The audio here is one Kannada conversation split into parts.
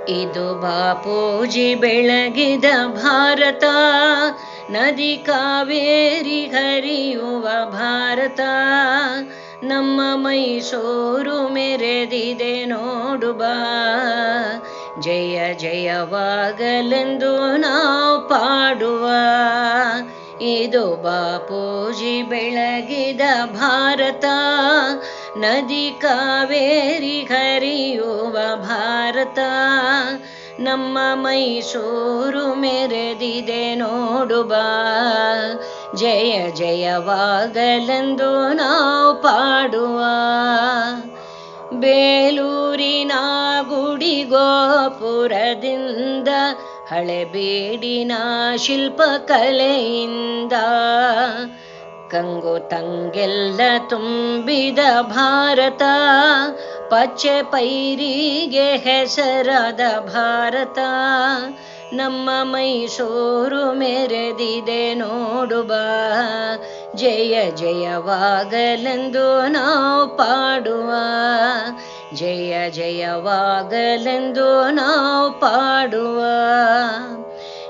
ಇದು ಬಾಪೂಜಿ ಬೆಳಗಿದ ಭಾರತ, ನದಿ ಕಾವೇರಿ ಹರಿಯುವ ಭಾರತ. ನಮ್ಮ ಮೈಸೂರು ಮೆರೆದಿದೆ ನೋಡು ಬಾ, ಜಯ ಜಯವಾಗಲೆಂದು ನಾವು ಪಾಡುವ. ಇದು ಬಾಪೂಜಿ ಬೆಳಗಿದ ಭಾರತ, ನದಿ ಕಾವೇರಿ ಹರಿಯುವ ಭಾರತ. ನಮ್ಮ ಮೈಸೂರು ಮೆರೆದಿದೆ ನೋಡು ಬಾ, ಜಯ ಜಯವಾಗಲೆಂದು ನಾವು ಪಾಡುವ. ಬೇಲೂರಿನ ಗುಡಿ ಗೋಪುರದಿಂದ, ಹಳೆಬೀಡಿನ ಶಿಲ್ಪಕಲೆಯಿಂದ, ಕಂಗು ತಂಗೆಲ್ಲ ತುಂಬಿದ ಭಾರತ, ಪಚ್ಚೆ ಪೈರಿಗೆ ಹೆಸರಾದ ಭಾರತ. ನಮ್ಮ ಮೈಸೂರು ಮೆರೆದಿದೆ ನೋಡು ಬಾ, ಜಯ ಜಯವಾಗಲೆಂದು ನಾವು ಪಾಡುವ. ಜಯ ಜಯವಾಗಲೆಂದು ನಾವು ಪಾಡುವ.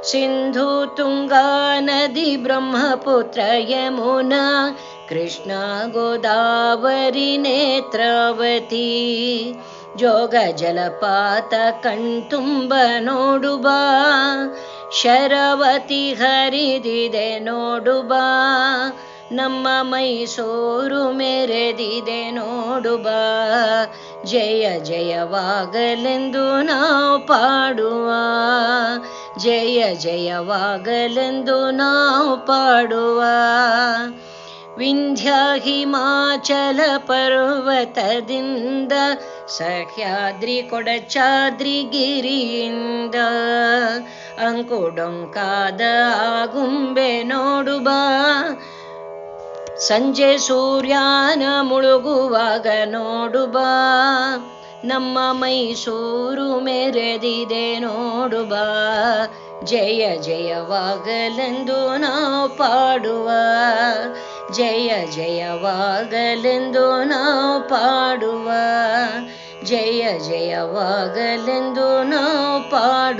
ಸಿಂಧು ತುಂಗಾ ನದಿ ಬ್ರಹ್ಮಪುತ್ರ ಯಮುನಾ, ಕೃಷ್ಣ ಗೋದಾವರಿ ನೇತ್ರಾವತಿ, ಜೋಗ ಜಲಪಾತ ಕಣ್ತುಂಬ ನೋಡು ಬಾ, ಶರವತಿ ಹರಿದಿದೆ ನೋಡು ಬಾ. ನಮ್ಮ ಮೈಸೂರು ಮೆರೆದಿದೆ ನೋಡು ಬಾ, ಜಯ ಜಯವಾಗಲೆಂದು ನಾವು ಪಾಡುವ. ಜಯ ಜಯವಾಗಲೆಂದು ನಾವು ಪಾಡುವ. ವಿಂಧ್ಯ ಹಿಮಾಚಲ ಪರ್ವತದಿಂದ, ಸಹ್ಯಾದ್ರಿ ಕೊಡಚಾದ್ರಿ ಗಿರಿಯಿಂದ, ಅಂಕುಡೊಂಕಾದ ಆಗುಂಬೆ ನೋಡು ಬಾ, ಸಂಜೆ ಸೂರ್ಯನ ಮುಳುಗುವಾಗ ನೋಡು ಬಾ. ನಮ್ಮ ಮೈಸೂರು ಮೆರೆದಿದೆ ನೋಡು ಬಾ, ಜಯ ಜಯವಾಗಲೆಂದು ನಾವು ಪಾಡುವ. ಜಯ ಜಯವಾಗಲೆಂದು ನಾವು ಪಾಡುವ. ಜಯ ಜಯವಾಗಲೆಂದು ನಾವು ಪಾಡುವ.